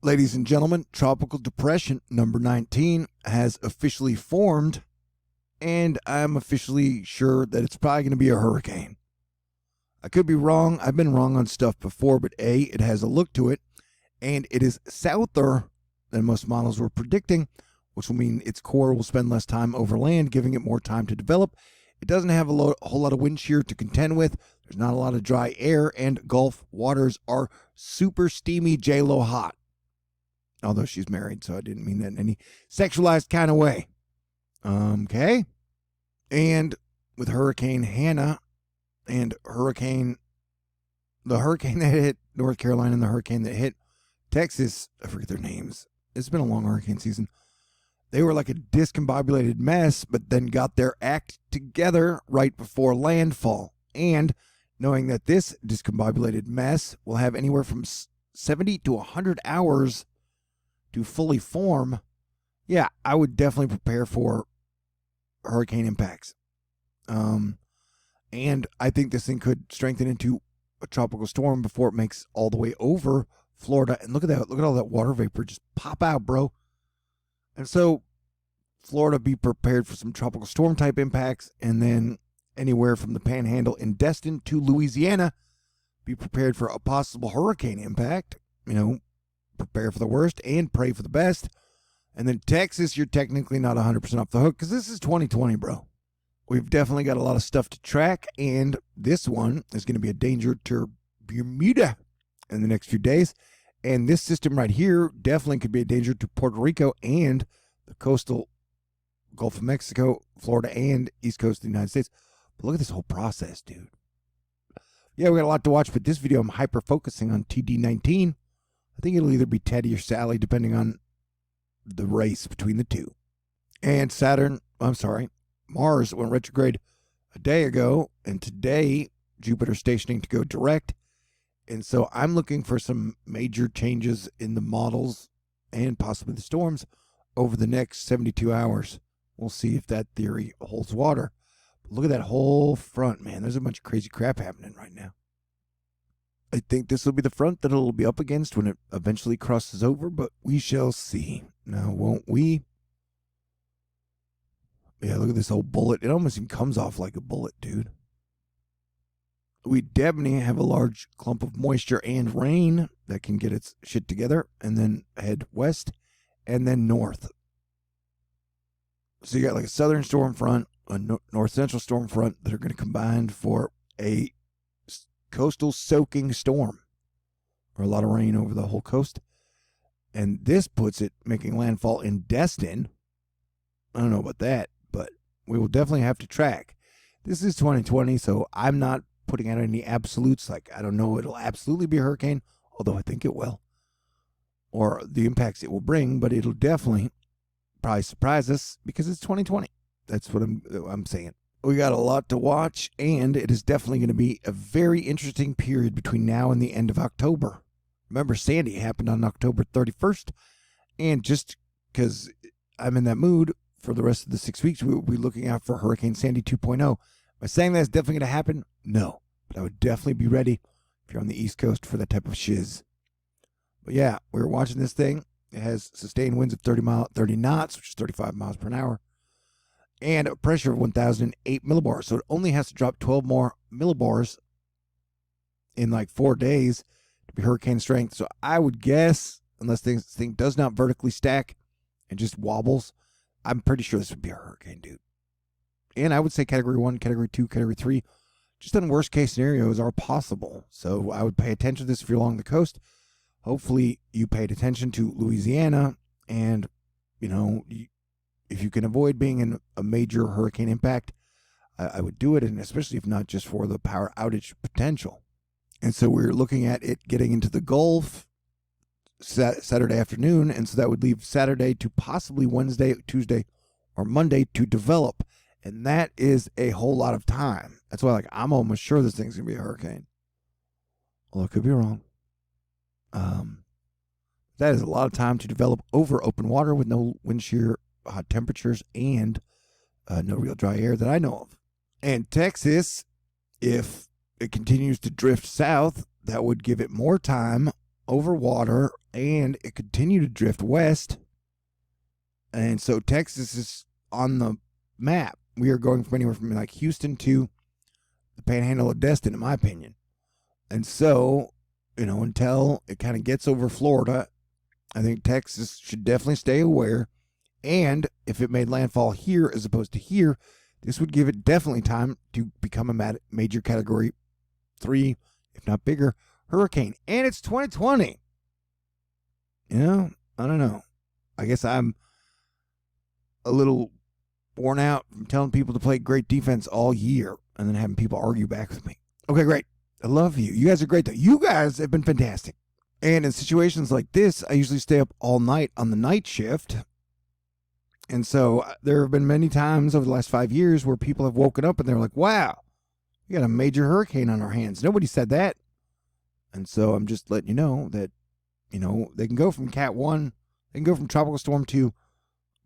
Ladies and gentlemen, Tropical Depression number 19 has officially formed, and I'm officially sure that it's probably going to be a hurricane. I could be wrong. I've been wrong on stuff before, but A, it has a look to it, and it is souther than most models were predicting, which will mean its core will spend less time over land, giving it more time to develop. It doesn't have a whole lot of wind shear to contend with. There's not a lot of dry air, and Gulf waters are super steamy J-Lo hot. Although she's married, so I didn't mean that in any sexualized kind of way. Okay? And with Hurricane Hannah and the hurricane that hit North Carolina and the hurricane that hit Texas, I forget their names. It's been a long hurricane season. They were like a discombobulated mess, but then got their act together right before landfall. And knowing that this discombobulated mess will have anywhere from 70 to 100 hours to fully form, yeah, I would definitely prepare for hurricane impacts. And I think this thing could strengthen into a tropical storm before it makes all the way over Florida. And look at that. Look at all that water vapor just pop out, bro. And so Florida, be prepared for some tropical storm type impacts. And then anywhere from the Panhandle and Destin to Louisiana, be prepared for a possible hurricane impact. You know, prepare for the worst and pray for the best. And then Texas, you're technically not 100% off the hook because this is 2020, bro. We've definitely got a lot of stuff to track, and this one is going to be a danger to Bermuda in the next few days. And this system right here definitely could be a danger to Puerto Rico and the coastal Gulf of Mexico, Florida, and East Coast of the United States. But look at this whole process, dude. Yeah, we got a lot to watch, but this video I'm hyper-focusing on TD19. I think it'll either be Teddy or Sally, depending on the race between the two. And Mars went retrograde a day ago, and today Jupiter's stationing to go direct. And so I'm looking for some major changes in the models and possibly the storms over the next 72 hours. We'll see if that theory holds water. But look at that whole front, man. There's a bunch of crazy crap happening right now. I think this will be the front that it'll be up against when it eventually crosses over, but we shall see. Now, won't we? Yeah, look at this old bullet. It almost even comes off like a bullet, dude. We definitely have a large clump of moisture and rain that can get its shit together and then head west and then north. So you got like a southern storm front, a north central storm front that are going to combine for a coastal soaking storm, or a lot of rain over the whole coast. And this puts it making landfall in Destin. I don't know about that, but we will definitely have to track. This is 2020, so I'm not putting out any absolutes. Like, I don't know it'll absolutely be a hurricane, although I think it will, or the impacts it will bring, but it'll definitely probably surprise us because it's 2020. That's what I'm saying. We got a lot to watch, and it is definitely going to be a very interesting period between now and the end of October. Remember, Sandy happened on October 31st, and just because I'm in that mood for the rest of the 6 weeks, we will be looking out for Hurricane Sandy 2.0. Am I saying that's definitely going to happen? No, but I would definitely be ready if you're on the East Coast for that type of shiz. But yeah, we were watching this thing. It has sustained winds of 30 knots, which is 35 miles per hour. And a pressure of 1,008 millibars. So it only has to drop 12 more millibars in like 4 days to be hurricane strength. So I would guess, unless this thing does not vertically stack and just wobbles, I'm pretty sure this would be a hurricane, dude. And I would say Category 1, Category 2, Category 3, just in worst case scenarios are possible. So I would pay attention to this if you're along the coast. Hopefully you paid attention to Louisiana, and, you know, if you can avoid being in a major hurricane impact, I would do it, and especially if not just for the power outage potential. And so we're looking at it getting into the Gulf Saturday afternoon, and so that would leave Saturday to possibly Wednesday, Tuesday, or Monday to develop, and that is a whole lot of time. That's why, like, I'm almost sure this thing's gonna be a hurricane. Well, I could be wrong. That is a lot of time to develop over open water with no wind shear, hot temperatures, and no real dry air that I know of. And Texas, if it continues to drift south, that would give it more time over water and it continued to drift west. And so Texas is on the map. We are going from anywhere from like Houston to the Panhandle of Destin, in my opinion. And so, until it kind of gets over Florida, I think Texas should definitely stay aware. And if it made landfall here as opposed to here, this would give it definitely time to become a major Category 3, if not bigger, hurricane. And it's 2020. I don't know. I guess I'm a little worn out from telling people to play great defense all year and then having people argue back with me. Okay, great. I love you. You guys are great, though. You guys have been fantastic. And in situations like this, I usually stay up all night on the night shift. And so there have been many times over the last 5 years where people have woken up and they're like, wow, we got a major hurricane on our hands. Nobody said that. And so I'm just letting you know that, they can go from Cat 1, they can go from Tropical Storm to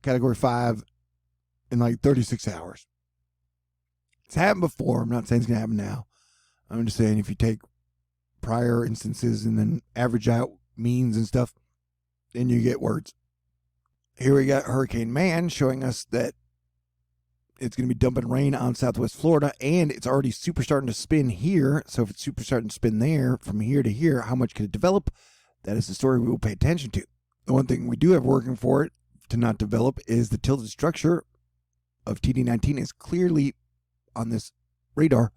Category 5 in like 36 hours. It's happened before. I'm not saying it's going to happen now. I'm just saying if you take prior instances and then average out means and stuff, then you get words. Here we got Hurricane Man showing us that it's going to be dumping rain on Southwest Florida, and it's already super starting to spin here. So if it's super starting to spin there, from here to here, how much could it develop? That is the story we will pay attention to. The one thing we do have working for it to not develop is the tilted structure of TD19 is clearly on this radar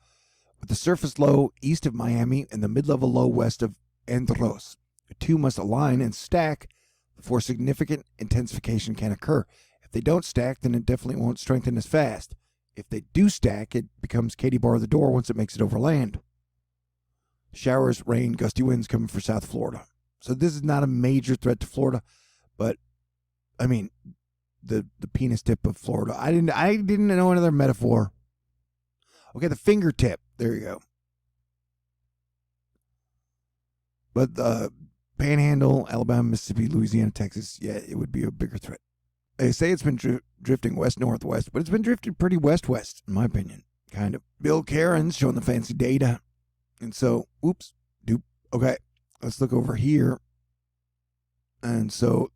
with the surface low east of Miami and the mid-level low west of Andros. The two must align and stack before significant intensification can occur. If they don't stack, then it definitely won't strengthen as fast. If they do stack, it becomes Katie bar the door once it makes it over land. Showers, rain, gusty winds coming for South Florida. So this is not a major threat to Florida, but I mean, the penis tip of Florida. I didn't know another metaphor. Okay, the fingertip. There you go. But the Panhandle, Alabama, Mississippi, Louisiana, Texas, yeah, it would be a bigger threat. They say it's been drifting west-northwest, but it's been drifting pretty west-west, in my opinion, kind of. Bill Caron's showing the fancy data. And so, okay, let's look over here. And so,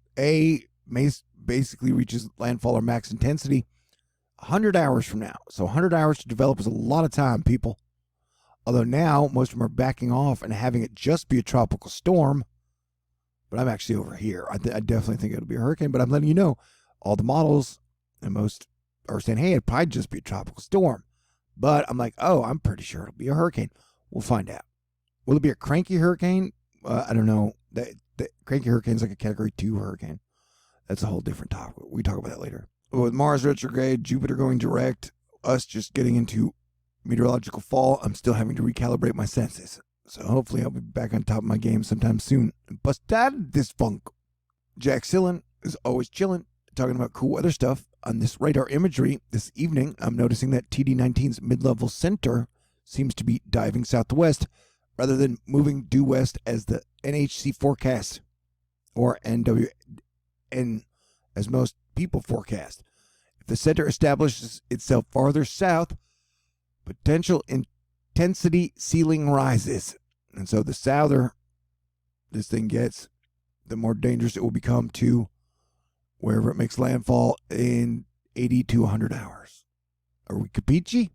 basically reaches landfall or max intensity 100 hours from now. So 100 hours to develop is a lot of time, people. Although now, most of them are backing off and having it just be a tropical storm. But I'm actually over here. I definitely think it'll be a hurricane, but I'm letting you know, all the models and most are saying, hey, it'd probably just be a tropical storm. But I'm like, I'm pretty sure it'll be a hurricane. We'll find out. Will it be a cranky hurricane? I don't know. The cranky hurricane is like a Category 2 hurricane. That's a whole different topic. We talk about that later. With Mars retrograde, Jupiter going direct, us just getting into meteorological fall, I'm still having to recalibrate my senses. So hopefully I'll be back on top of my game sometime soon and bust out of this funk. Jack Sillen is always chilling, talking about cool weather stuff. On this radar imagery this evening, I'm noticing that TD19's mid-level center seems to be diving southwest rather than moving due west as the NHC forecast, or NWN as most people forecast. If the center establishes itself farther south, potential intensity ceiling rises. And so the souther this thing gets, the more dangerous it will become to wherever it makes landfall in 80 to 100 hours. Are we capiche?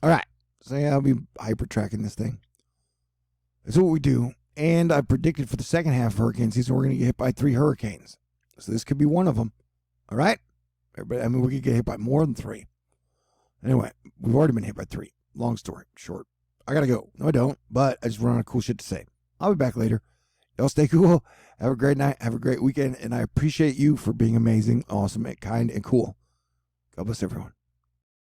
All right. So yeah, I'll be hyper tracking this thing. That's what we do. And I predicted for the second half of hurricane season, we're going to get hit by 3 hurricanes. So this could be one of them. All right? Everybody, I mean, we could get hit by more than 3. Anyway, we've already been hit by 3. Long story short. I got to go. No, I don't. But I just run out of cool shit to say. I'll be back later. Y'all stay cool. Have a great night. Have a great weekend. And I appreciate you for being amazing, awesome, kind, and cool. God bless everyone.